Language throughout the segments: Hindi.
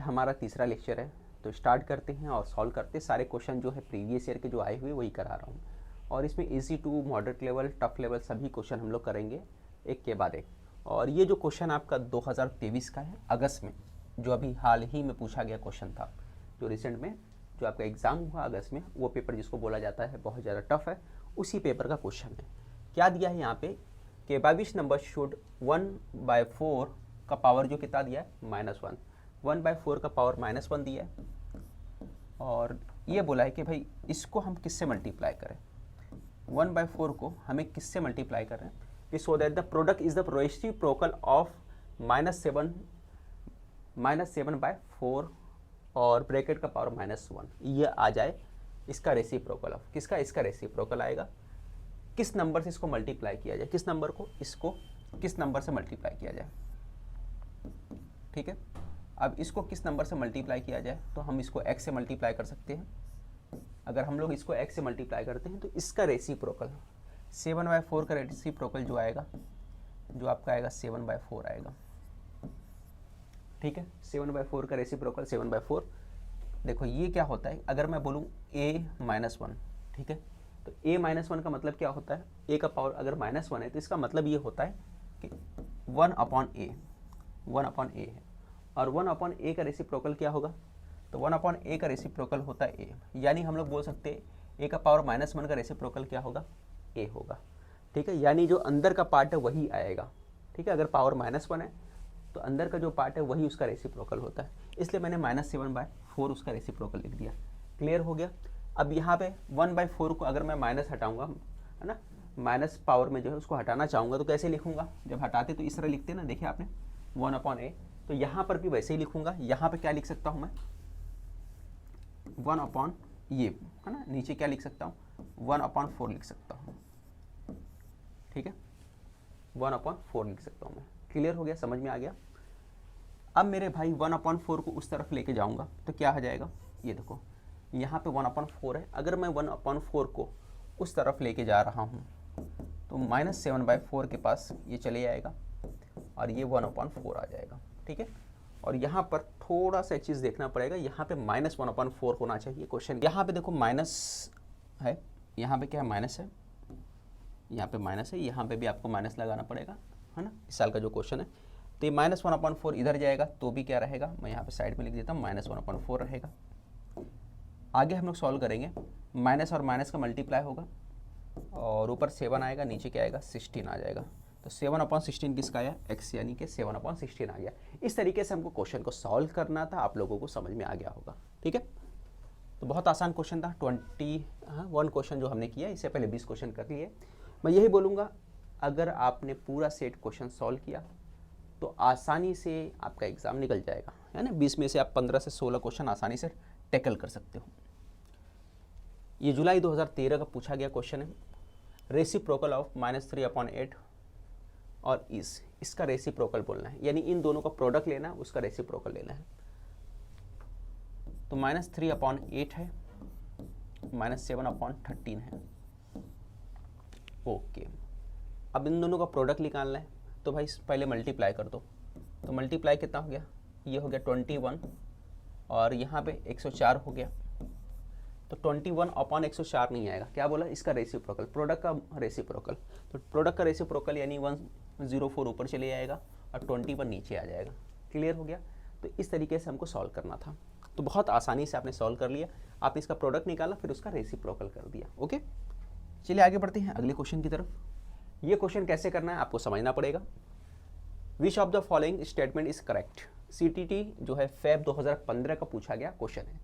हमारा तीसरा लेक्चर है, तो स्टार्ट करते हैं और सॉल्व करते हैं। सारे क्वेश्चन जो है प्रीवियस ईयर के जो आए हुए वही करा रहा हूँ, और इसमें easy to moderate level, tough level सभी क्वेश्चन हम लोग करेंगे एक के बाद एक। और ये जो क्वेश्चन आपका 2023 का है अगस्त में, जो अभी हाल ही में पूछा गया क्वेश्चन था, जो रिसेंट में जो आपका एग्ज़ाम हुआ अगस्त में, वो पेपर जिसको बोला जाता है बहुत ज़्यादा टफ है, उसी पेपर का क्वेश्चन है। क्या दिया है यहाँ पे कि 22 नंबर शुड 1/4 का पावर जो कितना दिया है -1, 1/4 का पावर -1 दिया है, और ये बोला है कि भाई इसको हम किससे मल्टीप्लाई करें, 1/4 को हमें किससे मल्टीप्लाई करें, so that the product is the reciprocal of -7/4 और ब्रैकेट का पावर -1, ये आ जाए इसका रेसिप्रोकल ऑफ किसका, इसका रेसिप्रोकल आएगा। किस नंबर से इसको मल्टीप्लाई किया जाए, किस नंबर को इसको किस नंबर से मल्टीप्लाई किया जाए, ठीक है। अब इसको किस नंबर से मल्टीप्लाई किया जाए, तो हम इसको x से मल्टीप्लाई कर सकते हैं। अगर हम लोग इसको x से मल्टीप्लाई करते हैं तो इसका रेसिप्रोकल 7/4 का रेसिप्रोकल जो आएगा, जो आपका आएगा 7/4 आएगा, ठीक है। 7/4 का रेसिप्रोकल 7/4। देखो ये क्या होता है, अगर मैं बोलूँ a-1, ठीक है, तो a-1 का मतलब क्या होता है, a का पावर अगर -1 है तो इसका मतलब ये होता है कि 1/a है, और 1/a का रेसिप्रोकल क्या होगा, तो 1/a का रेसिप्रोकल होता है a, यानी हम लोग बोल सकते हैं a का पावर -1 का रेसिप्रोकल क्या होगा, a होगा, ठीक है। यानी जो अंदर का पार्ट है वही आएगा, ठीक है। अगर पावर -1 है तो अंदर का जो पार्ट है वही उसका रेसिप्रोकल होता है, इसलिए मैंने -7/4 उसका रेसिप्रोकल लिख दिया। क्लियर हो गया। अब यहाँ पे 1/4 को अगर मैं माइनस हटाऊंगा, है ना, माइनस पावर में जो है उसको हटाना चाहूँगा तो कैसे लिखूंगा, जब हटाते तो इस तरह लिखते ना, देखिए आपने 1/a, तो यहाँ पर भी वैसे ही लिखूंगा। यहाँ पे क्या लिख सकता हूँ मैं, 1/ ये, है ना, नीचे क्या लिख सकता हूँ, 1/4 लिख सकता हूँ, ठीक है, 1/4 लिख सकता हूँ मैं। क्लियर हो गया, समझ में आ गया। अब मेरे भाई 1/4 को उस तरफ लेके जाऊंगा तो क्या हो जाएगा, ये देखो यहाँ पे 1/4 है, अगर मैं 1/4 को उस तरफ लेके जा रहा हूँ तो -7/4 के पास ये चले जाएगा और ये 1/4 आ जाएगा, ठीक है। और यहाँ पर थोड़ा सा चीज़ देखना पड़ेगा, यहाँ पे -1/4 होना चाहिए क्वेश्चन। यहाँ पे देखो माइनस है, यहाँ पे क्या है, माइनस है, यहाँ पे माइनस है, यहाँ पे भी आपको माइनस लगाना पड़ेगा, है ना, इस साल का जो क्वेश्चन है। तो ये -1/4 इधर जाएगा तो भी क्या रहेगा, मैं यहाँ पे साइड में लिख देता हूँ, -1/4 रहेगा। आगे हम लोग सॉल्व करेंगे, माइनस और माइनस का मल्टीप्लाई होगा और ऊपर 7 आएगा, नीचे क्या आएगा, 16 आ जाएगा। तो 7/16 किसका आया, x, यानी कि 7/16 आ गया। इस तरीके से हमको क्वेश्चन को सॉल्व करना था, आप लोगों को समझ में आ गया होगा, ठीक है। तो बहुत आसान क्वेश्चन था, 21 क्वेश्चन जो हमने किया, इससे पहले 20 क्वेश्चन कर लिए। मैं यही बोलूँगा, अगर आपने पूरा सेट क्वेश्चन सॉल्व किया तो आसानी से आपका एग्ज़ाम निकल जाएगा, है ना। 20 में से आप 15 से 16 क्वेश्चन आसानी से टैकल कर सकते हो। ये जुलाई 2013 का पूछा गया क्वेश्चन है, रेसिप्रोकल ऑफ -3/8 और इसका रेसिप्रोकल बोलना है, यानी इन दोनों का प्रोडक्ट लेना है, उसका रेसिप्रोकल लेना है। तो -3/8 है, -7/13 है, ओके। अब इन दोनों का प्रोडक्ट निकालना है, तो भाई पहले मल्टीप्लाई कर दो। तो मल्टीप्लाई कितना हो गया, ये हो गया 21 और यहाँ पे 104 हो गया। तो 21/104 नहीं आएगा, क्या बोला, इसका रेसिप्रोकल, प्रोडक्ट का रेसिप्रोकल। तो प्रोडक्ट का रेसिप्रोकल यानी 104 ऊपर चले जाएगा और 21 नीचे आ जाएगा। क्लियर हो गया। तो इस तरीके से हमको सॉल्व करना था, तो बहुत आसानी से आपने सॉल्व कर लिया। आपने इसका प्रोडक्ट निकाला, फिर उसका रेसिप्रोकल कर दिया, ओके। चलिए आगे बढ़ते हैं अगले क्वेश्चन की तरफ। ये क्वेश्चन कैसे करना है आपको समझना पड़ेगा। विच of the following statement is correct, CTT जो है फेब 2015 का पूछा गया क्वेश्चन है।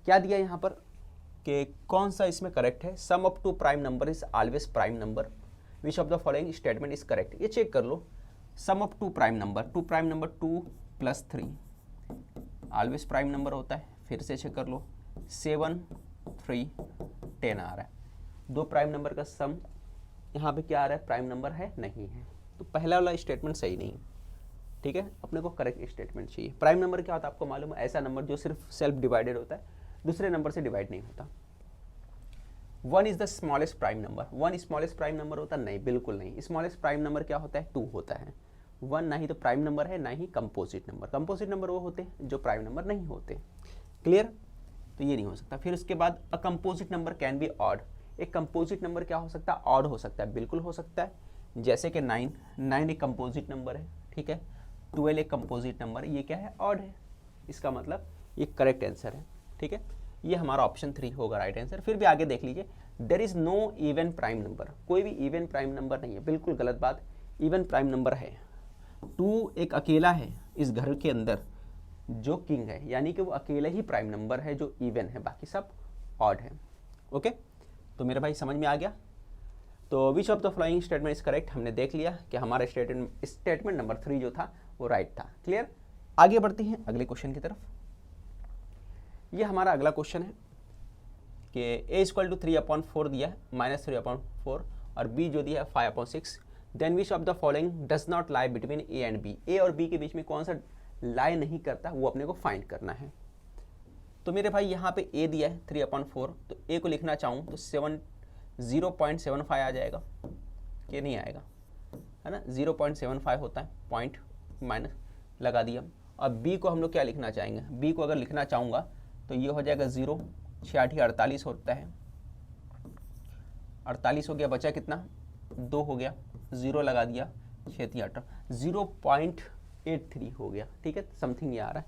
क्या दिया यहाँ पर कि कौन सा इसमें करेक्ट है, sum of 2 prime number is always prime number, which of the following statement is correct. ये चेक कर लो, sum of 2 prime number, 2 prime number 2 + 3 always prime number होता है। फिर से चेक कर लो, 7, 3, 10 आ रहा है। 2 प्राइम नंबर का सम यहाँ पे क्या आ रहा है, प्राइम नंबर है नहीं है, तो पहला वाला स्टेटमेंट सही नहीं, ठीक है। अपने को करेक्ट स्टेटमेंट चाहिए। प्राइम नंबर क्या होता है आपको मालूम है, ऐसा नंबर जो सिर्फ सेल्फ डिवाइडेड होता है, दूसरे नंबर से डिवाइड नहीं होता। 1 is the smallest prime number, 1 smallest prime number होता है, नहीं, बिल्कुल नहीं। स्मॉलेस्ट प्राइम नंबर क्या होता है, 2 होता है। 1 ना ही तो प्राइम नंबर है ना ही कंपोजिट नंबर। कंपोजिट नंबर वो होते हैं जो प्राइम नंबर नहीं होते। क्लियर? तो ये नहीं हो सकता। फिर उसके बाद a composite number can be odd. एक कंपोजिट नंबर क्या हो सकता है? ऑड हो सकता है। बिल्कुल हो सकता है। जैसे कि 9 एक कंपोजिट नंबर है, ठीक है। 12 एक कंपोजिट नंबर है, ये क्या है? ऑड है। इसका मतलब ये करेक्ट आंसर है, ठीक है। ये हमारा ऑप्शन 3 होगा राइट आंसर। फिर भी आगे देख लीजिए, there is no even prime number. कोई भी इवन प्राइम नंबर नहीं है। बिल्कुल गलत बात। इवन प्राइम नंबर है। 2 एक अकेला है इस घर के अंदर जो किंग है, यानी कि वो अकेला ही प्राइम नंबर है जो इवन है, बाकी सब ऑड है। ओके, तो मेरे भाई समझ में आ गया। तो विच of the following statement is correct, हमने देख लिया कि हमारा स्टेटमेंट नंबर 3 जो था वो राइट था। क्लियर? आगे बढ़ते हैं अगले क्वेश्चन की तरफ। ये हमारा अगला क्वेश्चन है कि a इक्वल टू 3/4 दिया है, -3/4, और b जो दिया है 5/6। Then which of the following does not lie between a and b। a और b के बीच में कौन सा लाई नहीं करता, वो अपने को फाइंड करना है। तो मेरे भाई यहाँ पे a दिया है 3/4, तो a को लिखना चाहूँ तो 0.75 आ जाएगा कि नहीं आएगा, है ना। 0.75 होता है, पॉइंट माइनस लगा दिया। अब b को हम लोग क्या लिखना चाहेंगे? b को अगर लिखना चाहूँगा तो ये हो जाएगा 0, 6 48 होता है। 48 हो गया, बचा कितना? 2 हो गया, 0 लगा दिया, 6 18, 0.83 हो गया, ठीक है। समथिंग ये आ रहा है,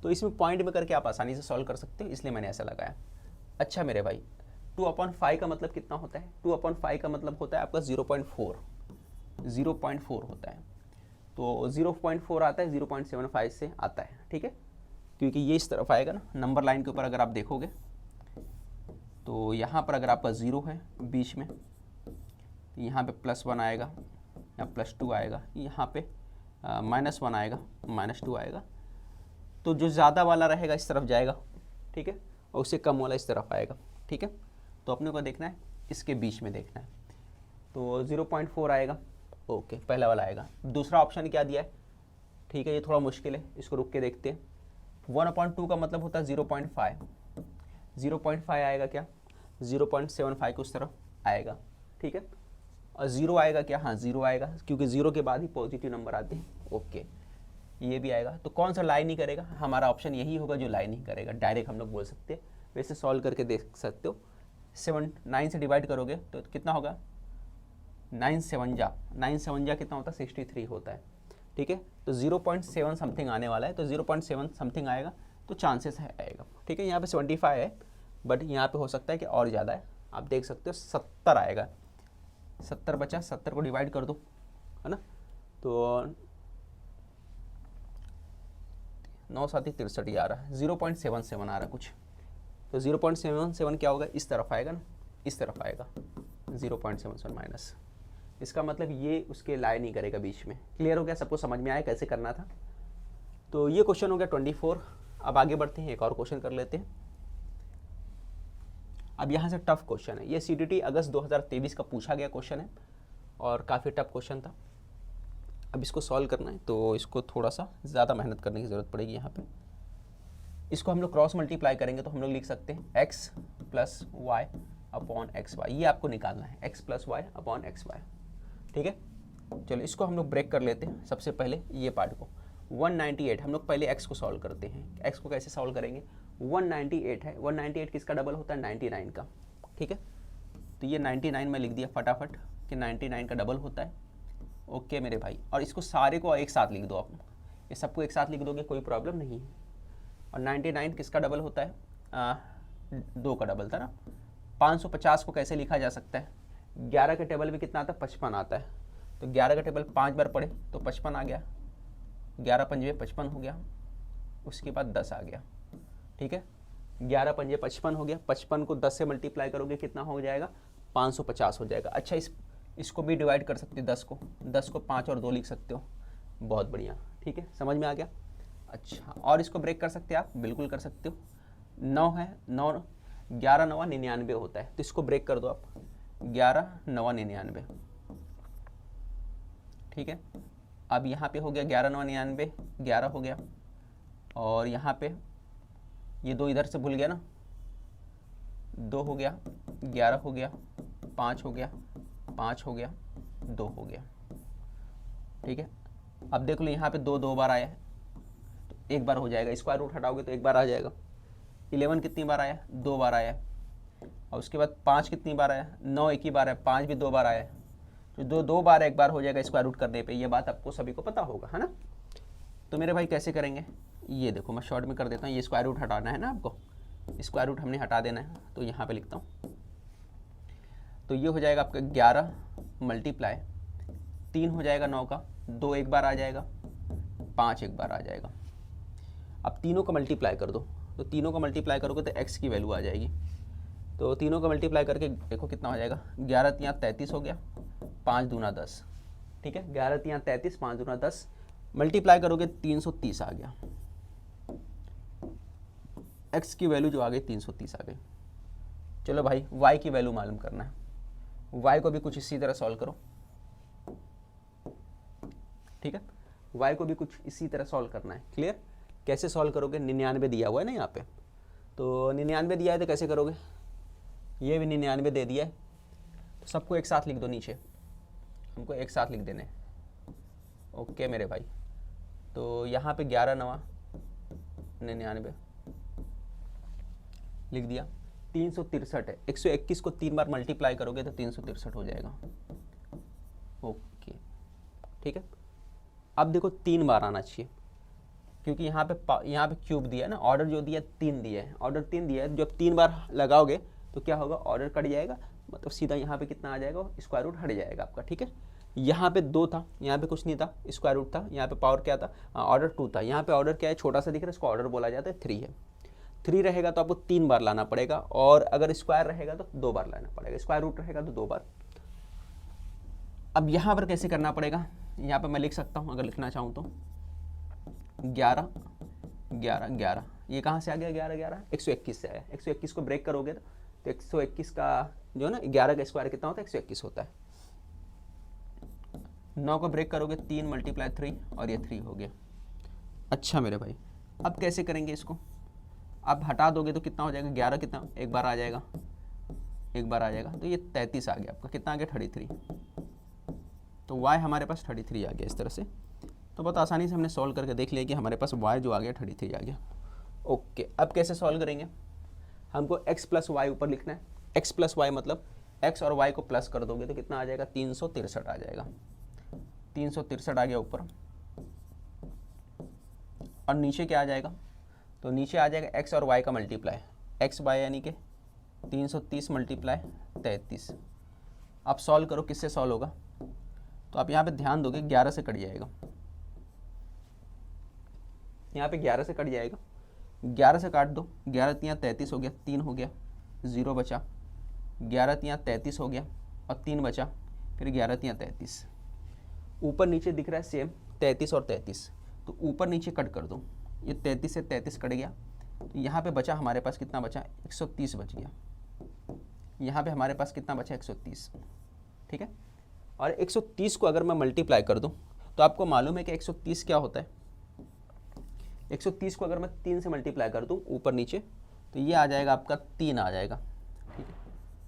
तो इसमें पॉइंट में करके आप आसानी से सॉल्व कर सकते हो, इसलिए मैंने ऐसा लगाया। अच्छा मेरे भाई, 2/5 का मतलब कितना होता है? 2/5 का मतलब होता है आपका 0.4 होता है। तो 0.4 आता है, 0.75 से आता है, ठीक है, क्योंकि ये इस तरफ आएगा ना। नंबर लाइन के ऊपर अगर आप देखोगे तो यहाँ पर अगर आपका 0 है बीच में, तो यहाँ पे +1 आएगा या +2 आएगा, यहाँ पे -1 आएगा, -2 आएगा। तो जो ज़्यादा वाला रहेगा इस तरफ जाएगा, ठीक है, और उससे कम वाला इस तरफ आएगा, ठीक है। तो अपने को देखना है इसके बीच में देखना है, तो 0.4 आएगा, ओके, पहला वाला आएगा। दूसरा ऑप्शन क्या दिया है? ठीक है, ये थोड़ा मुश्किल है, इसको रुक के देखते हैं। 1/2 का मतलब होता है 0.5, 0.5 आएगा क्या? 0.75 के उस तरफ आएगा, ठीक है। और 0 आएगा क्या? हाँ 0 आएगा, क्योंकि 0 के बाद ही पॉजिटिव नंबर आते हैं, ओके। ये भी आएगा, तो कौन सा लाई नहीं करेगा? हमारा ऑप्शन यही होगा जो लाई नहीं करेगा। डायरेक्ट हम लोग बोल सकते हैं, वैसे सॉल्व करके देख सकते हो। 9 से डिवाइड करोगे तो कितना होगा? 9 7 जा कितना होता है? 63 होता है, ठीक है। तो 0.7 समथिंग आने वाला है, तो 0.7 समथिंग आएगा, तो चांसेस है आएगा, ठीक है। यहाँ पे 75 है, बट यहाँ पे हो सकता है कि और ज़्यादा है, आप देख सकते हो 70 आएगा। 70 बचा, 70 को डिवाइड कर दो, है ना। तो 9 7 63 आ रहा है, 0.77 आ रहा है कुछ। तो 0.77 क्या होगा? इस तरफ आएगा ना, इस तरफ आएगा 0.77 माइनस। इसका मतलब ये उसके लाई नहीं करेगा बीच में। क्लियर हो गया? सबको समझ में आया कैसे करना था? तो ये क्वेश्चन हो गया 24। अब आगे बढ़ते हैं, एक और क्वेश्चन कर लेते हैं। अब यहाँ से टफ क्वेश्चन है, ये CTT अगस्त 2023 का पूछा गया क्वेश्चन है और काफ़ी टफ क्वेश्चन था। अब इसको सॉल्व करना है तो इसको थोड़ा सा ज़्यादा मेहनत करने की ज़रूरत पड़ेगी। यहाँ पे इसको हम लोग क्रॉस मल्टीप्लाई करेंगे तो हम लोग लिख सकते हैं x + y अपॉन xy। ये आपको निकालना है, x + y अपॉन xy, ठीक है। चलो इसको हम लोग ब्रेक कर लेते हैं। सबसे पहले ये पार्ट को 198, हम लोग पहले x को सॉल्व करते हैं। x को कैसे सॉल्व करेंगे? 198 है, 198 किसका डबल होता है? 99 का, ठीक है। तो ये 99 में लिख दिया फटाफट कि 99 का डबल होता है, ओके मेरे भाई। और इसको सारे को एक साथ लिख दो आप, ये सबको एक साथ लिख दोगे, कोई प्रॉब्लम नहीं है। और 99 किसका डबल होता है? 2 का डबल था ना। 550 को कैसे लिखा जा सकता है? 11 के टेबल में कितना आता है? 55 आता है। तो 11 का टेबल 5 बार पढ़े तो 55 आ गया, 11 पंजे 55 हो गया, उसके बाद 10 आ गया, ठीक है। 11 पंजे 55 हो गया, 55 को 10 से मल्टीप्लाई करोगे कितना हो जाएगा? 550 हो जाएगा। अच्छा इसको भी डिवाइड कर सकते हो, 10 को 5 और 2 लिख सकते हो, बहुत बढ़िया, ठीक है, समझ में आ गया। अच्छा, और इसको ब्रेक कर सकते हैं आप? बिल्कुल कर सकते हो। 9 है, 9 11 9 99 होता है, तो इसको ब्रेक कर दो आप, 11 9 99, ठीक है। अब यहाँ पे हो गया 11 9 99, 11 हो गया, और यहाँ पे ये 2 इधर से भूल गया ना, 2 हो गया, 11 हो गया, 5 हो गया, 5 हो गया, 2 हो गया, ठीक है। अब देख लो यहाँ पे दो बार आया है तो एक बार हो जाएगा, स्क्वायर रूट हटाओगे तो एक बार आ जाएगा। 11 कितनी बार आया, 2 बार आया। और उसके बाद 5 कितनी बार आया, 9 एक ही बार है, 5 भी 2 बार आया। तो दो बार एक बार हो जाएगा स्क्वायर रूट करने पे, ये बात आपको सभी को पता होगा, है ना। तो मेरे भाई कैसे करेंगे, ये देखो मैं शॉर्ट में कर देता हूँ। ये स्क्वायर रूट हटाना है ना आपको, स्क्वायर रूट हमने हटा देना है, तो यहाँ पे लिखता हूँ। तो ये हो जाएगा आपका 11 मल्टीप्लाई 3 हो जाएगा 9 का, 2 एक बार आ जाएगा, 5 एक बार आ जाएगा। अब तीनों का मल्टीप्लाई कर दो, तो तीनों का मल्टीप्लाई करोगे तो x की वैल्यू आ जाएगी। तो तीनों का मल्टीप्लाई करके देखो कितना हो जाएगा, 11 तियाँ 33 हो गया, 5 दूना 10, ठीक है। 11 तियाँ 33, 5 दूना 10, मल्टीप्लाई करोगे 330 आ गया। x की वैल्यू जो आ गई 330 आ गई। चलो भाई y की वैल्यू मालूम करना है, y को भी कुछ इसी तरह सॉल्व करो, ठीक है। y को भी कुछ इसी तरह सॉल्व करना है, क्लियर। कैसे सॉल्व करोगे, 99 दिया हुआ है ना यहाँ पे, तो 99 दिया है तो कैसे करोगे, ये भी 99 दे दिया है तो सबको एक साथ लिख दो नीचे, हमको एक साथ लिख देने। ओके मेरे भाई, तो यहाँ पे 11 9 99 लिख दिया। 363 है, 121 को 3 बार मल्टीप्लाई करोगे तो 363 हो जाएगा। ओके ठीक है। अब देखो 3 बार आना चाहिए, क्योंकि यहाँ पे क्यूब दिया है ना, ऑर्डर जो दिया 3 दिया है, ऑर्डर 3 दिया है। जब 3 बार लगाओगे तो क्या होगा, ऑर्डर कट जाएगा, मतलब सीधा यहाँ पे कितना आ जाएगा, स्क्वायर रूट हट जाएगा आपका, ठीक है। यहाँ पे 2 था, यहाँ पे कुछ नहीं था, स्क्वायर रूट था। यहाँ पे पावर क्या था, ऑर्डर 2 था। यहाँ पे ऑर्डर क्या है, छोटा सा दिख रहा है, इसको ऑर्डर बोला जाता है, 3 है। 3 रहेगा तो आपको 3 बार लाना पड़ेगा, और अगर स्क्वायर रहेगा तो 2 बार लाना पड़ेगा, स्क्वायर रूट रहेगा तो 2 बार। अब यहाँ पर कैसे करना पड़ेगा, यहाँ पर मैं लिख सकता हूँ अगर लिखना चाहूँ तो 11 11 11, ये कहाँ से आ गया 11 11, 121 से आया। 121 को ब्रेक करोगे तो 121 का जो है ना 11 का स्क्वायर कितना होता है, 121 होता है। 9 को ब्रेक करोगे 3 मल्टीप्लाई 3, और ये 3 हो गया। अच्छा मेरे भाई, अब कैसे करेंगे इसको, अब हटा दोगे तो कितना हो जाएगा, 11 कितना एक बार आ जाएगा, एक बार आ जाएगा, तो ये 33 आ गया आपका। कितना आ गया, 33। तो y हमारे पास 33 आ गया इस तरह से। तो बहुत आसानी से हमने सॉल्व करके देख लिया कि हमारे पास y जो आ गया 33 आ गया। ओके, अब कैसे सॉल्व करेंगे, हमको x प्लस वाई ऊपर लिखना है। x प्लस वाई मतलब x और y को प्लस कर दोगे तो कितना आ जाएगा, 363 आ जाएगा। 363 आ गया ऊपर, और नीचे क्या आ जाएगा, तो नीचे आ जाएगा x और y का मल्टीप्लाई, x y यानी कि 330 मल्टीप्लाई 33। आप सॉल्व करो, किससे सॉल्व होगा, तो आप यहाँ पे ध्यान दोगे 11 से कट जाएगा, यहाँ पे 11 से कट जाएगा। 11 से काट दो, 11 तियाँ 33 हो गया, 3 हो गया, 0 बचा। 11 तियाँ 33 हो गया और 3 बचा, फिर 11 तियाँ 33। ऊपर नीचे दिख रहा है सेम 33 और 33, तो ऊपर नीचे कट कर दो। ये 33 से 33 कट गया, तो यहाँ पे बचा हमारे पास कितना बचा, 130 बच गया। यहाँ पे हमारे पास कितना बचा, 130, ठीक है। और 130 को अगर मैं मल्टीप्लाई कर दूँ तो आपको मालूम है कि 130 क्या होता है। 130 को अगर मैं 3 से मल्टीप्लाई कर दूँ ऊपर नीचे, तो ये आ जाएगा आपका 3 आ जाएगा, ठीक है।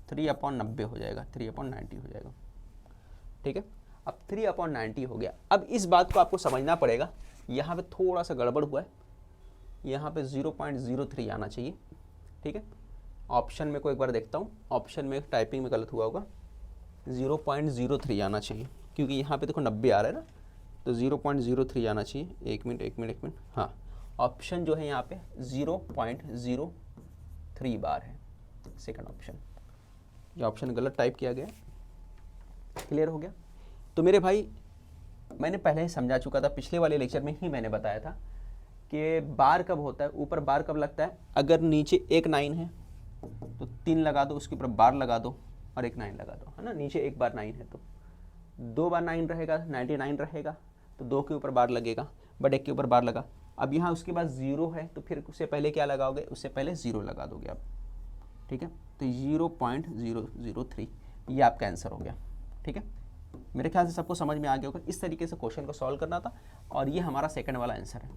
3/90 हो जाएगा, 3/90 हो जाएगा, ठीक है। अब 3/90 हो गया। अब इस बात को आपको समझना पड़ेगा, यहाँ पे थोड़ा सा गड़बड़ हुआ है, यहाँ पे 0.03 आना चाहिए, ठीक है। ऑप्शन में को एक बार देखता हूँ, ऑप्शन में टाइपिंग में गलत हुआ होगा, 0.03 आना चाहिए, क्योंकि यहाँ पे देखो 90 आ रहा है ना, तो 0.03 आना चाहिए। एक मिनट, हाँ, ऑप्शन जो है यहाँ पे 0.03 बार है, सेकंड ऑप्शन। ये ऑप्शन गलत टाइप किया गया, क्लियर हो गया। तो मेरे भाई मैंने पहले ही समझा चुका था, पिछले वाले लेक्चर में ही मैंने बताया था कि बार कब होता है, ऊपर बार कब लगता है, अगर नीचे एक 9 है तो 3 लगा दो, उसके ऊपर बार लगा दो और एक 9 लगा दो, है ना। नीचे एक बार 9 है तो 2 बार 9 रहेगा, 99 रहेगा, तो 2 के ऊपर बार लगेगा, बट 1 के ऊपर बार लगा। अब यहाँ उसके बाद 0 है तो फिर उससे पहले क्या लगाओगे, उससे पहले 0 लगा दोगे आप, ठीक है। तो 0.003 ये आपका आंसर हो गया, ठीक है। मेरे ख्याल से सबको समझ में आ गया होगा, इस तरीके से क्वेश्चन को सॉल्व करना था, और ये हमारा सेकंड वाला आंसर है।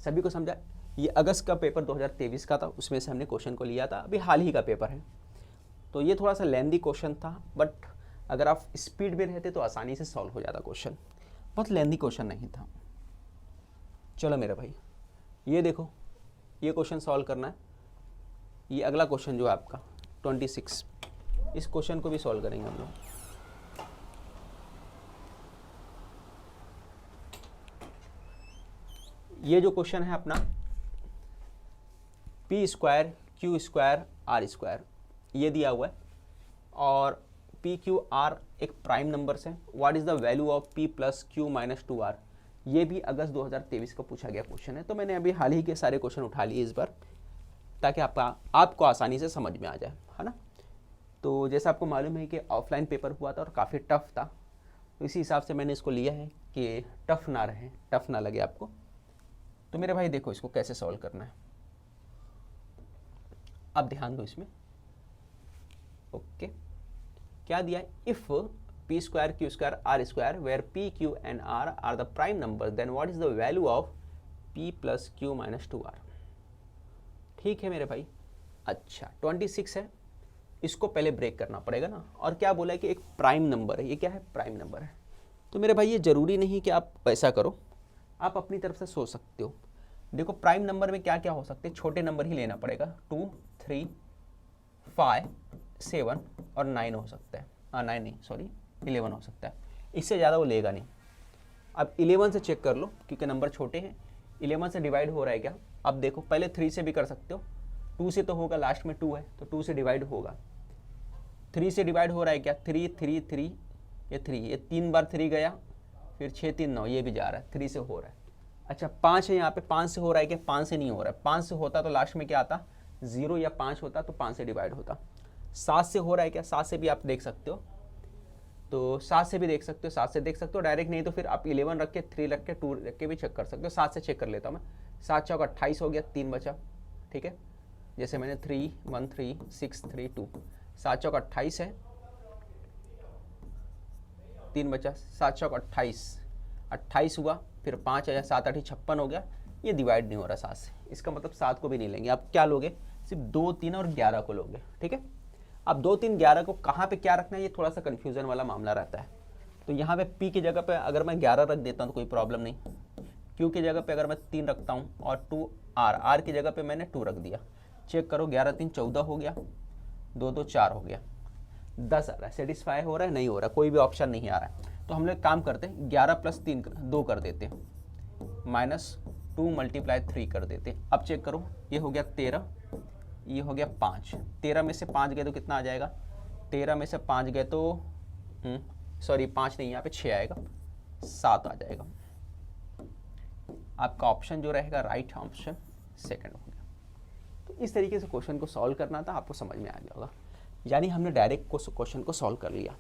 सभी को समझा। ये अगस्त का पेपर 2023 का था, उसमें से हमने क्वेश्चन को लिया था, अभी हाल ही का पेपर है। तो ये थोड़ा सा लेंदी क्वेश्चन था, बट अगर आप स्पीड में रहते तो आसानी से सॉल्व हो जाता क्वेश्चन। बहुत लेंदी क्वेश्चन नहीं था। चलो मेरे भाई, ये देखो, ये क्वेश्चन सॉल्व करना है। ये अगला क्वेश्चन जो है आपका 26, इस क्वेश्चन को भी सॉल्व करेंगे हम लोग। ये जो क्वेश्चन है अपना P square Q square R square, ये दिया हुआ है और पी क्यू आर एक प्राइम नंबर्स है। What is the value of P plus Q minus 2r, ये भी अगस्त 2023 का पूछा गया क्वेश्चन है। तो मैंने अभी हाल ही के सारे क्वेश्चन उठा लिए इस बार, ताकि आपको आसानी से समझ में आ जाए, है ना। तो जैसा आपको मालूम है कि ऑफलाइन पेपर हुआ था और काफ़ी टफ था, तो इसी हिसाब से मैंने इसको लिया है कि टफ ना रहे, टफ ना लगे आपको। तो मेरे भाई देखो, इसको कैसे सॉल्व करना है, अब ध्यान दो इसमें। ओके, क्या दिया है, if P square Q square R square where P Q and R the prime number, then what is the value of P plus Q minus 2r। ठीक है मेरे भाई। अच्छा 26 है, इसको पहले ब्रेक करना पड़ेगा ना। और क्या बोला है कि एक प्राइम नंबर है, ये क्या है, प्राइम नंबर है। तो मेरे भाई ये जरूरी नहीं कि आप ऐसा करो, आप अपनी तरफ से सोच सकते हो। देखो प्राइम नंबर में क्या क्या हो सकते हैं, छोटे नंबर ही लेना पड़ेगा। 2, 3, 5, 7 और 9 हो सकता है। 9 नहीं, सॉरी 11 हो सकता है, इससे ज़्यादा वो लेगा नहीं। अब 11 से चेक कर लो, क्योंकि नंबर छोटे हैं। 11 से डिवाइड हो रहा है क्या, अब देखो पहले 3 से भी कर सकते हो, 2 से तो होगा, लास्ट में 2 है तो 2 से डिवाइड होगा। 3 से डिवाइड हो रहा है क्या, 3, 3, 3, ये 3, ये 3 बार 3 गया, फिर 6, 3, 9, ये भी जा रहा है, 3 से हो रहा है। अच्छा 5 है यहाँ पे, 5 से हो रहा है क्या, 5 से नहीं हो रहा है। 5 से होता तो लास्ट में क्या आता, 0 या 5 होता तो 5 से डिवाइड होता। 7 से हो रहा है क्या, 7 से भी आप देख सकते हो, तो 7 से भी देख सकते हो, 7 से देख सकते हो डायरेक्ट, नहीं तो फिर आप 11 रख के, 3 रख के, 2 रख के भी चेक कर सकते हो। 7 से चेक कर लेता हूँ मैं, 7 चौक 28 हो गया, 3 बचा। ठीक है, जैसे मैंने 3, 1, 3, 6, 3, 2, 7 चौक 28 है, 3 बचा, 7 चौक 28, 28 हुआ, फिर 5 आया, 7 8 56 हो गया। ये डिवाइड नहीं हो रहा 7 से, इसका मतलब 7 को भी नहीं लेंगे। आप क्या लोगे, सिर्फ 2, 3 और 11 को लोगे। ठीक है, अब 2, 3, 11 को कहाँ पे क्या रखना है, ये थोड़ा सा कन्फ्यूजन वाला मामला रहता है। तो यहाँ पे पी की जगह पे अगर मैं 11 रख देता हूँ तो कोई प्रॉब्लम नहीं। क्यू की जगह पे अगर मैं 3 रखता हूँ और 2 आर की जगह पे मैंने 2 रख दिया, चेक करो 11, 3, 14 हो गया, 2, 2, 4 हो गया, 10 आ रहा है। सेटिस्फाई हो रहा है, नहीं हो रहा, कोई भी ऑप्शन नहीं आ रहा है। तो हम लोग काम करते हैं, 11 + 3 2 कर देते हैं, -2 × 3 कर देते हैं। अब चेक करो, ये हो गया 13, ये हो गया 5। 13 में से 5 गए तो कितना आ जाएगा, 13 में से 5 गए तो सॉरी 5 नहीं, यहाँ पे 6 आएगा, 7 आ जाएगा। आपका ऑप्शन जो रहेगा राइट ऑप्शन सेकंड हो गया। तो इस तरीके से क्वेश्चन को सॉल्व करना था, आपको समझ में आ गया होगा। यानी हमने डायरेक्ट क्वेश्चन को सॉल्व कर लिया।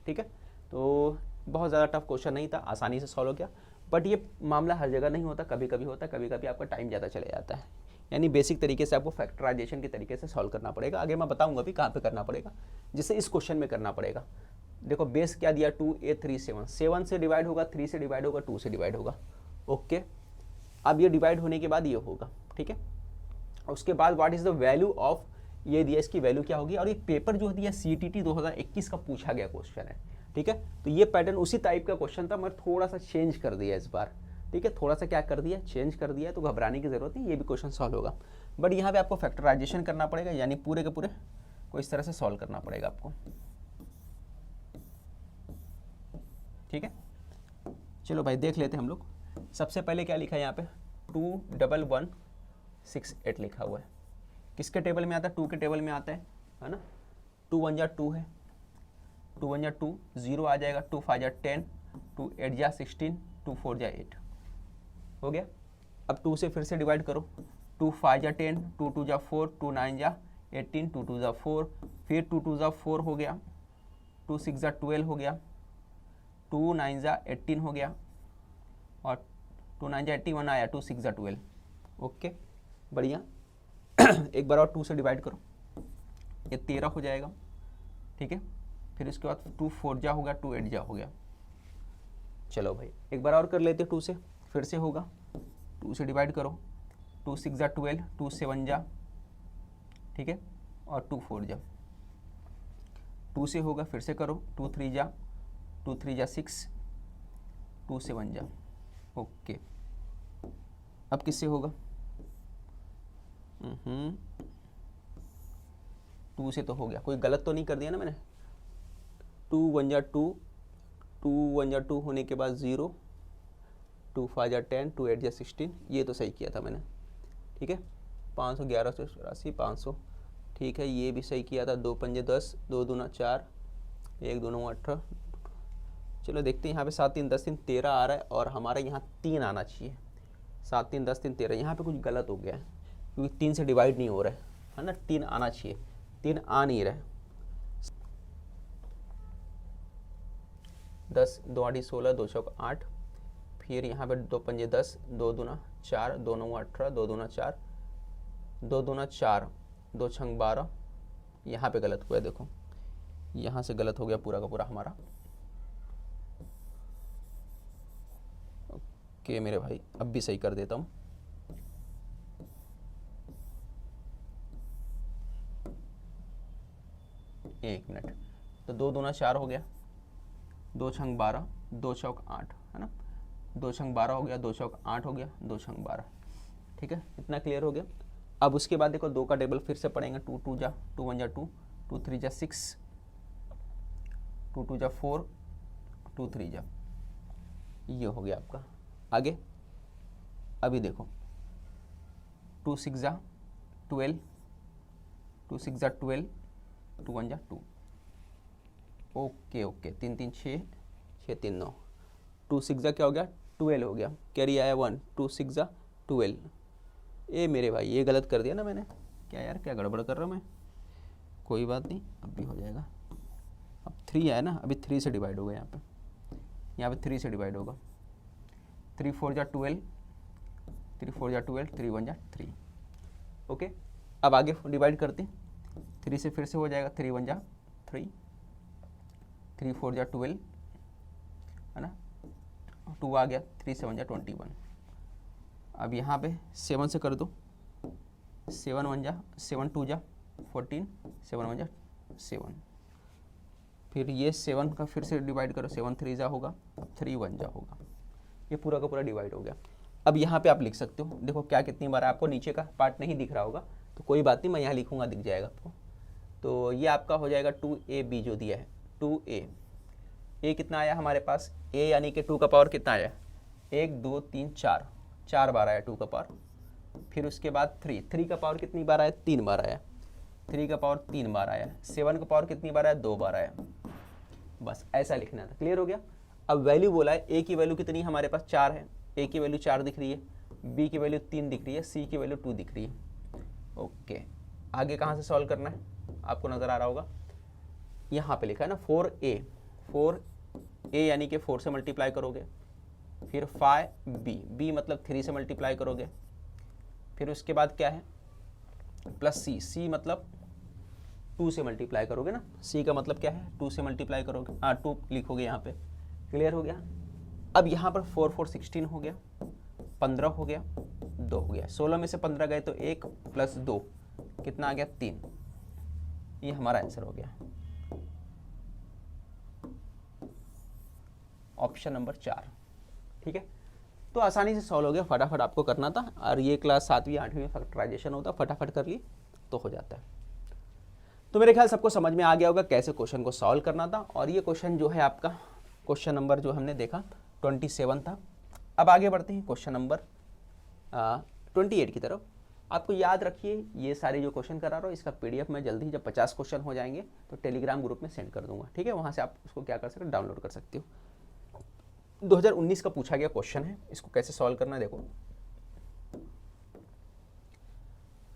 ठीक है, तो बहुत ज़्यादा टफ क्वेश्चन नहीं था, आसानी से सॉल्व हो गया। बट ये मामला हर जगह नहीं होता, कभी कभी होता है, कभी कभी आपका टाइम ज़्यादा चले जाता है। यानी बेसिक तरीके से आपको फैक्टराइजेशन के तरीके से सॉल्व करना पड़ेगा। आगे मैं बताऊंगा भी कहाँ पे करना पड़ेगा, जिससे इस क्वेश्चन में करना पड़ेगा। देखो बेस क्या दिया, 2, 8, 3, 7, 7 से डिवाइड होगा, 3 से डिवाइड होगा, 2 से डिवाइड होगा। ओके, अब ये डिवाइड होने के बाद ये होगा। ठीक है, उसके बाद what is the value of, ये दिया, इसकी वैल्यू क्या होगी। और ये पेपर जो दिया CTT 2021 का पूछा गया क्वेश्चन है। ठीक है, तो ये पैटर्न उसी टाइप का क्वेश्चन था, मैं थोड़ा सा चेंज कर दिया इस बार। ठीक है, थोड़ा सा क्या कर दिया, चेंज कर दिया, तो घबराने की जरूरत नहीं, ये भी क्वेश्चन सॉल्व होगा। बट यहाँ पे आपको फैक्टराइजेशन करना पड़ेगा, यानी पूरे के पूरे को इस तरह से सॉल्व करना पड़ेगा आपको। ठीक है, चलो भाई देख लेते हैं हम लोग। सबसे पहले क्या लिखा है यहाँ पे, 21168 लिखा हुआ है। किसके टेबल में आता है, 2 के टेबल में आता है ना। 2 1 जा 2 है, 2 1 जा 2, 0 आ जाएगा, 2 5 जा 10, 2 8 जा 16, 2 4 जा 8 हो गया। अब 2 से फिर से डिवाइड करो, 2 5 जा 10, 2 2 जा 4, 2 9 जा 18, 2 2 जा 4, फिर 2 2 जा 4 हो गया, 2 6 जा 12 हो गया, 2 9 जा 18 हो गया, और 2 9 जा 81 आया, 2 6 जा 12। ओके बढ़िया। एक बार और 2 से डिवाइड करो, ये 13 हो जाएगा। ठीक है, फिर इसके बाद 2 4 जा हो गया, 2 8 जा हो गया। चलो भाई एक बार और कर लेते, 2 से फिर से होगा, 2 से डिवाइड करो, 2 6 जा 12, 2 7 जा, ठीक है, और 2 4 जा, 2 से होगा, फिर से करो, 2 3 जा 6, 2 से 1 जा, ओके। अब किससे होगा? 2 से तो हो गया, कोई गलत तो नहीं कर दिया ना मैंने? 2 1 जा 2, 2 1 जा 2 होने के बाद 0, 2 5 जा 10, 2 8 जा 16, ये तो सही किया था मैंने, ठीक है। 511 से 84, 500, ठीक है। ये भी सही किया था। 2 5 10, 2 दूना 4, 1 2 9 18। चलो देखते हैं यहाँ पे 7 3 10 3 13 आ रहा है और हमारे यहाँ 3 आना चाहिए। 7 3 10 3 13, यहाँ पे कुछ गलत हो गया है क्योंकि 3 से डिवाइड नहीं हो रहा है ना। 3 आना चाहिए, 3 आ नहीं रहा है। 10 2 8 16, 2 चौक 8, फिर यहाँ पे 2 5 10, 2 दूना 4, 2 9 18, 2 दूना 4, 2 दूना 4, 2 6 12। यहाँ पे गलत हुआ है, देखो यहाँ से गलत हो गया पूरा का पूरा हमारा। ओके मेरे भाई, अब भी सही कर देता हूँ। एक मिनट, तो 2 दूना 4 हो गया, 2 6 12, 2 चौक 8, है ना। 2 6 12 हो गया, 2 चौक 8 हो गया, 2 6 12, ठीक है। इतना क्लियर हो गया। अब उसके बाद देखो 2 का टेबल फिर से पढ़ेंगे। 2 2 जा 2 1 जा 2, 2 3 जा 6, 2 2 जा 4, 2 3 जा, ये हो गया आपका। आगे अभी देखो 2 6 जा 12, 2 6 जा 12, 2 1 जा 2, ओके ओके। 3 3 6, 6 3 9, 2 6 जा क्या हो गया? 12 हो गया। कैरी आया 1, 2 6 जा 12। ए मेरे भाई ये गलत कर दिया ना मैंने, क्या यार, क्या गड़बड़ कर रहा हूँ मैं? कोई बात नहीं, अब भी हो जाएगा। अब 3 आया ना, अभी 3 से डिवाइड होगा यहाँ पे 3 से डिवाइड होगा। 3 4 जा 12, 3 4 जा 12, 3 1 जा 3, ओके। अब आगे डिवाइड करते हैं। 3 से फिर से हो जाएगा, 3 1 जा 3, 3 4 जा 12, है ना। 2 आ गया, 3 7 जा 21। अब यहाँ पे 7 से कर दो, 7 1 जा 7 2 जा 14, 7 1 जा 7। फिर ये 7 का फिर से डिवाइड करो, 7 3 जा होगा, 3 1 जा होगा। ये पूरा का पूरा डिवाइड हो गया। अब यहाँ पे आप लिख सकते हो, देखो क्या कितनी बार, आपको नीचे का पार्ट नहीं दिख रहा होगा तो कोई बात नहीं, मैं यहाँ लिखूँगा, दिख जाएगा आपको। तो ये आपका हो जाएगा 2ab जो दिया है, 2a। ए कितना आया हमारे पास? ए यानी कि 2 का पावर कितना आया? 1 2 3 4, 4 बार आया 2 का पावर। फिर उसके बाद 3 का पावर कितनी बार आया? 3 बार आया। 3 का पावर 3 बार आया। 7 का पावर कितनी बार आया? 2 बार आया। बस ऐसा लिखना था। क्लियर हो गया? अब वैल्यू बोला है, ए की वैल्यू कितनी हमारे पास? 4 है। ए की वैल्यू 4 दिख रही है, बी की वैल्यू 3 दिख रही है, सी की वैल्यू 2 दिख रही है। ओके, आगे कहाँ से सॉल्व करना है आपको नज़र आ रहा होगा, यहाँ पे लिखा है ना 4a। 4a यानी कि 4 से मल्टीप्लाई करोगे, फिर 5b, b मतलब 3 से मल्टीप्लाई करोगे, फिर उसके बाद क्या है प्लस c, c मतलब 2 से मल्टीप्लाई करोगे ना, c का मतलब क्या है 2 से मल्टीप्लाई करोगे, हाँ 2 लिखोगे यहाँ पे। क्लियर हो गया? अब यहाँ पर 4 4 16 हो गया, 15 हो गया, 2 हो गया। 16 में से 15 गए तो 1 प्लस 2 कितना आ गया? 3। ये हमारा आंसर हो गया, ऑप्शन नंबर 4। ठीक है, तो आसानी से सॉल्व हो गया, फटाफट आपको करना था। और ये क्लास 7वीं 8वीं में फैक्टराइजेशन होता, फटाफट कर लिए तो हो जाता है। तो मेरे ख्याल सबको समझ में आ गया होगा कैसे क्वेश्चन को सॉल्व करना था। और ये क्वेश्चन जो है आपका क्वेश्चन नंबर जो हमने देखा 27 था। अब आगे बढ़ते हैं क्वेश्चन नंबर 28 की तरफ। आपको याद रखिए ये सारे जो क्वेश्चन करा रहा हूँ इसका पीडीएफ मैं जल्दी जब 50 क्वेश्चन हो जाएंगे तो टेलीग्राम ग्रुप में सेंड कर दूंगा। ठीक है, वहाँ से आप उसको क्या कर सकते हो, डाउनलोड कर सकते हो। 2019 का पूछा गया क्वेश्चन है, इसको कैसे सॉल्व करना है देखो।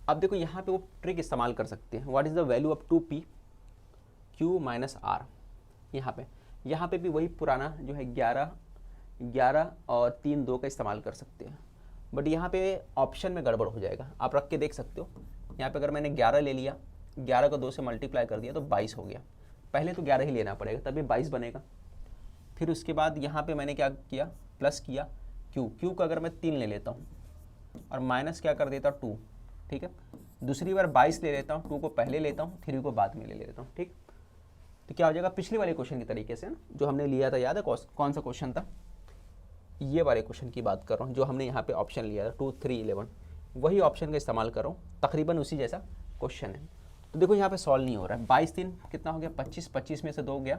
अब देखो यहाँ पे वो ट्रिक इस्तेमाल कर सकते हैं, what is the value of 2p q minus r। यहाँ पे भी वही पुराना जो है 11 और 3 2 का इस्तेमाल कर सकते हैं। बट यहाँ पे ऑप्शन में गड़बड़ हो जाएगा, आप रख के देख सकते हो। यहाँ पे अगर मैंने 11 ले लिया, 11 को 2 से मल्टीप्लाई कर दिया तो 22 हो गया। पहले तो 11 ही लेना पड़ेगा तभी 22 बनेगा। फिर उसके बाद यहाँ पे मैंने क्या किया, प्लस किया q का अगर मैं 3 ले लेता हूँ और माइनस क्या कर देता 2। ठीक है, दूसरी बार 22 ले लेता हूँ, 2 को पहले लेता हूँ, 3 को बाद में ले लेता हूँ। ठीक, तो क्या हो जाएगा पिछले वाले क्वेश्चन की तरीके से ना, जो हमने लिया था, याद है कौन सा क्वेश्चन था, ये वाले क्वेश्चन की बात कर रहा हूँ जो हमने यहाँ पे ऑप्शन लिया था 2, 3, 11, वही ऑप्शन का इस्तेमाल कर रहा हूँ, तकरीबन उसी जैसा क्वेश्चन है। तो देखो यहाँ पे सॉल्व नहीं हो रहा है। 22 3 कितना हो गया 25, 25 में से 2 गया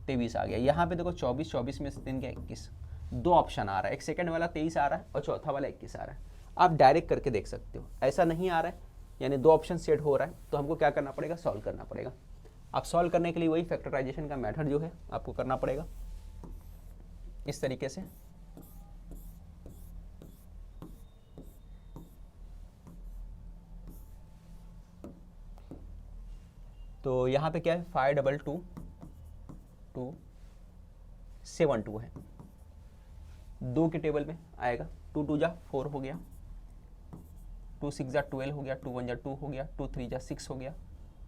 23 आ गया। यहाँ पे देखो 24, 24 में से 3 गया 21, दो ऑप्शन आ रहा है, एक सेकंड वाला 23 आ रहा है और चौथा वाला 21 आ रहा है। आप डायरेक्ट करके देख सकते हो, ऐसा नहीं आ रहा है यानी दो ऑप्शन सेट हो रहा है, तो हमको क्या करना पड़ेगा, सॉल्व करना पड़ेगा। आप सॉल्व करने के लिए वही फैक्टराइजेशन का मेथड जो है आपको करना पड़ेगा इस तरीके से। तो यहाँ पे क्या है 522 है, 2 के टेबल में आएगा। 2 2 जा 4 हो गया, 2 6 जा 12 हो गया, 2 1 जा 2 हो गया, 2 3 जा 6 हो गया,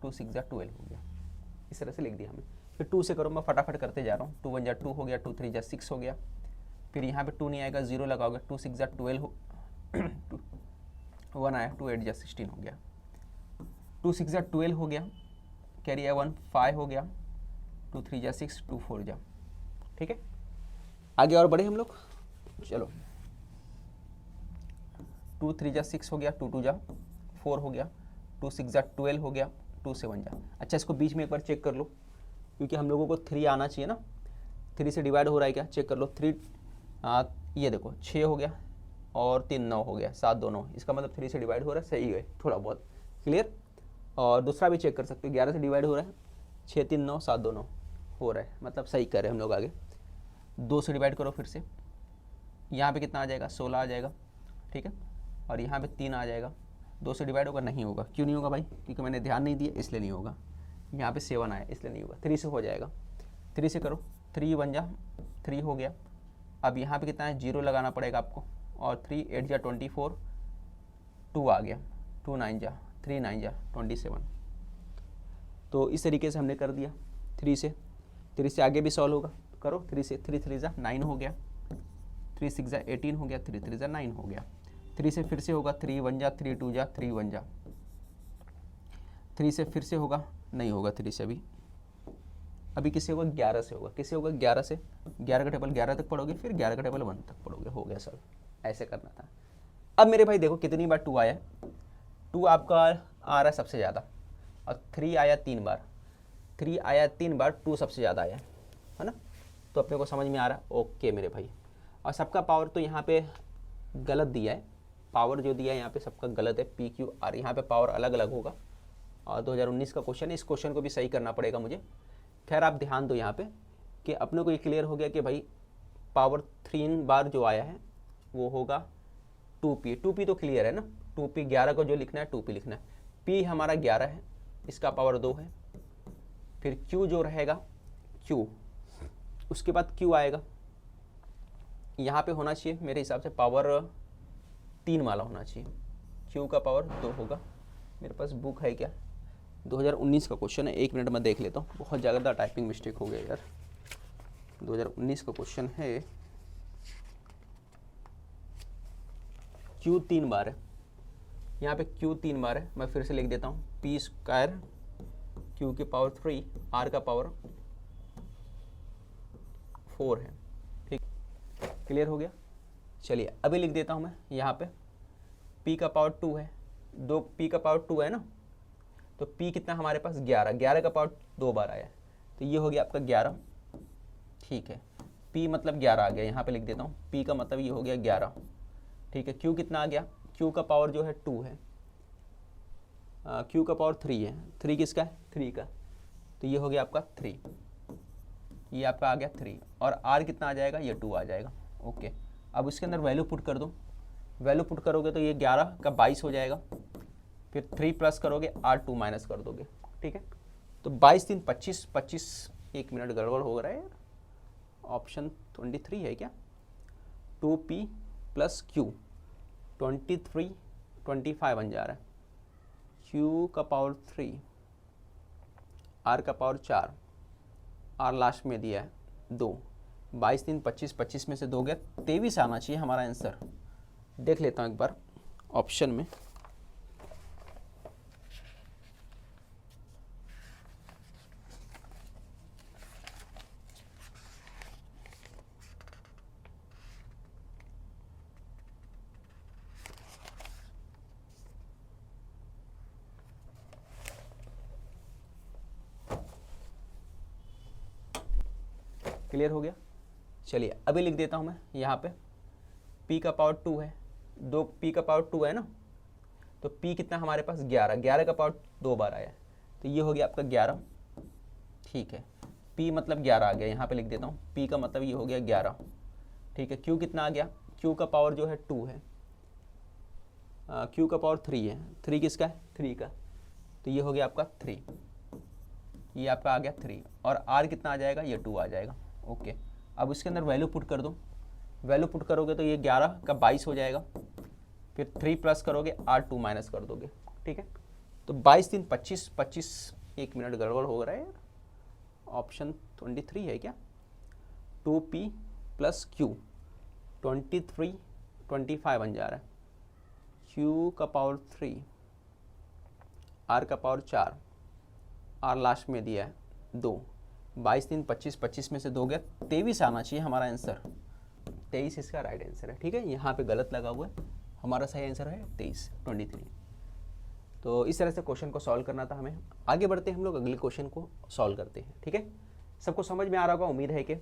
2 6 जा 12 हो गया। इस तरह से लिख दिया हमें। फिर 2 से करो, मैं फटाफट करते जा रहा हूँ। 2 1 जा 2 हो गया, 2 3 जा 6 हो गया। फिर यहाँ पे 2 नहीं आएगा, 0 लगाओगे, 2 6 जा 12 हो 1 आया, 2 8 जा 16 हो गया, 2 6 जा 12 हो गया, कैरी आया 1 5 हो गया, 2 3 जा 6, 2 4 जा। ठीक है, आगे और बढ़े हम लोग। चलो 2 3 जा 6 हो गया, 2 2 जा 4 हो गया, 2 6 जा 12 हो गया, 2 7 जा। अच्छा, इसको बीच में एक बार चेक कर लो, क्योंकि हम लोगों को 3 आना चाहिए ना। 3 से डिवाइड हो रहा है क्या, चेक कर लो। 3 ये देखो 6 हो गया और 3 9 हो गया, 7 2 9, इसका मतलब 3 से डिवाइड हो रहा है, सही है थोड़ा बहुत क्लियर। और दूसरा भी चेक कर सकते हो, 11 से डिवाइड हो रहा है, 6 3 9 7 2 9 हो रहा है, मतलब सही कर रहे हैं हम लोग। आगे 2 से डिवाइड करो फिर से, यहाँ पे कितना आ जाएगा 16 आ जाएगा। ठीक है, और यहाँ पे 3 आ जाएगा। 2 से डिवाइड होगा, नहीं होगा। क्यों नहीं होगा भाई, क्योंकि मैंने ध्यान नहीं दिया इसलिए नहीं होगा। यहाँ पे 7 आया इसलिए नहीं होगा। 3 से हो जाएगा, 3 से करो, 3 1 जा 3 हो गया। अब यहाँ पे कितना है, 0 लगाना पड़ेगा आपको, और 3 8 जा 24, 2 आ गया, 2 9 जा 3 9 जा 27। तो इस तरीके से हमने कर दिया। 3 से आगे भी सॉल्व होगा, करो। 3 से 3 3 जा 9 हो गया, 3 6 जा 18 हो गया, 3 3 जा 9 हो गया। 3 से फिर से होगा, 3 1 जा 3 2 जा 3 1 जा। 3 से फिर से होगा, नहीं होगा। 3 से अभी किससे होगा, 11 से होगा। किससे होगा, 11 से। 11 का टेबल 11 तक पढ़ोगे, फिर 11 का टेबल 1 तक पढ़ोगे, हो गया सर। ऐसे करना था। अब मेरे भाई देखो कितनी बार 2 आया, 2 आपका आ रहा है सबसे ज़्यादा, और 3 आया 3 बार। 3 आया 3 बार, 2 सबसे ज़्यादा आया है ना। तो अपने को समझ में आ रहा है, ओके मेरे भाई। और सबका पावर तो यहाँ पे गलत दिया है, पावर जो दिया है यहाँ पे सबका गलत है। PQR यहाँ पे पावर अलग अलग होगा, और 2019 का क्वेश्चन है, इस क्वेश्चन को भी सही करना पड़ेगा मुझे। खैर आप ध्यान दो यहाँ पे कि अपने को ये क्लियर हो गया कि भाई पावर 3 बार जो आया है वो होगा 2P। 2P तो क्लियर है ना, 2P 11 को जो लिखना है 2P लिखना है। P हमारा 11 है, इसका पावर 2 है। फिर Q जो रहेगा Q, उसके बाद Q आएगा, यहाँ पे होना चाहिए मेरे हिसाब से पावर 3 वाला होना चाहिए। Q का पावर 2 होगा। मेरे पास बुक है क्या, 2019 का क्वेश्चन है, 1 मिनट में देख लेता हूँ। बहुत ज़्यादा टाइपिंग मिस्टेक हो गया यार। 2019 का क्वेश्चन है, Q 3 बार है, यहाँ पे Q 3 बार है। मैं फिर से लिख देता हूँ, P स्क्वायर Q की पावर 3, R का पावर 4 है। ठीक, क्लियर हो गया। चलिए अभी लिख देता हूँ मैं यहाँ पे, P का पावर 2 है, 2 P का पावर 2 है ना, तो P कितना हमारे पास 11, 11 का पावर 2 बार आया, तो ये हो गया आपका 11। ठीक है, P मतलब 11 आ गया, यहाँ पे लिख देता हूँ, P का मतलब ये हो गया 11। ठीक है, Q कितना आ गया, Q का पावर जो है 2 है, Q का पावर 3 है। 3 किसका है, 3 का, तो ये हो गया आपका 3, ये आपका आ गया 3, और R कितना आ जाएगा, ये 2 आ जाएगा। ओके, अब उसके अंदर वैल्यू पुट कर दो। वैल्यू पुट करोगे तो ये 11 का 22 हो जाएगा, फिर 3 प्लस करोगे, R2 माइनस कर दोगे। ठीक है, तो 22 3 25, 25 1 मिनट गड़बड़ हो रहा है यार, ऑप्शन 23 है क्या, 2P प्लस Q 23 25 बन जा रहा है। Q का पावर 3, R का पावर 4, R लास्ट में दिया है 2, 22 3 25, 25 में से 2 गया 23 आना चाहिए हमारा आंसर। देख लेता हूँ एक बार ऑप्शन में, क्लियर हो गया। चलिए अभी लिख देता हूँ मैं यहाँ पे p का पावर 2 है, 2 p का पावर 2 है ना, तो p कितना हमारे पास 11, 11 का पावर 2 बार आया, तो ये हो गया आपका 11। ठीक है, p मतलब 11 आ गया, यहाँ पे लिख देता हूँ p का मतलब ये हो गया 11। ठीक है, q कितना आ गया, q का पावर जो है 2 है, q का पावर 3 है, 3 किसका है, 3 का, तो ये हो गया आपका 3, ये आपका आ गया 3, और r कितना आ जाएगा, ये 2 आ जाएगा। ओके, अब इसके अंदर वैल्यू पुट कर दो, वैल्यू पुट करोगे तो ये 11 का 22 हो जाएगा, फिर 3 प्लस करोगे, r2 माइनस कर दोगे। ठीक है, तो 22 3 25, 25 एक मिनट गड़बड़ हो रहा है यार, ऑप्शन 23 है क्या, 2p प्लस q 23 25 बन जा रहा है, q का पावर 3, r का पावर 4, r लास्ट में दिया है 2, 22 3 25, 25 में से 2 गया 23 आना चाहिए हमारा आंसर, 23 इसका राइट आंसर है। ठीक है, यहाँ पे गलत लगा हुआ है, हमारा सही आंसर है 23। तो इस तरह से क्वेश्चन को सॉल्व करना था हमें। आगे बढ़ते हैं हम लोग, अगले क्वेश्चन को सॉल्व करते हैं। ठीक है, सबको समझ में आ रहा होगा, उम्मीद है कि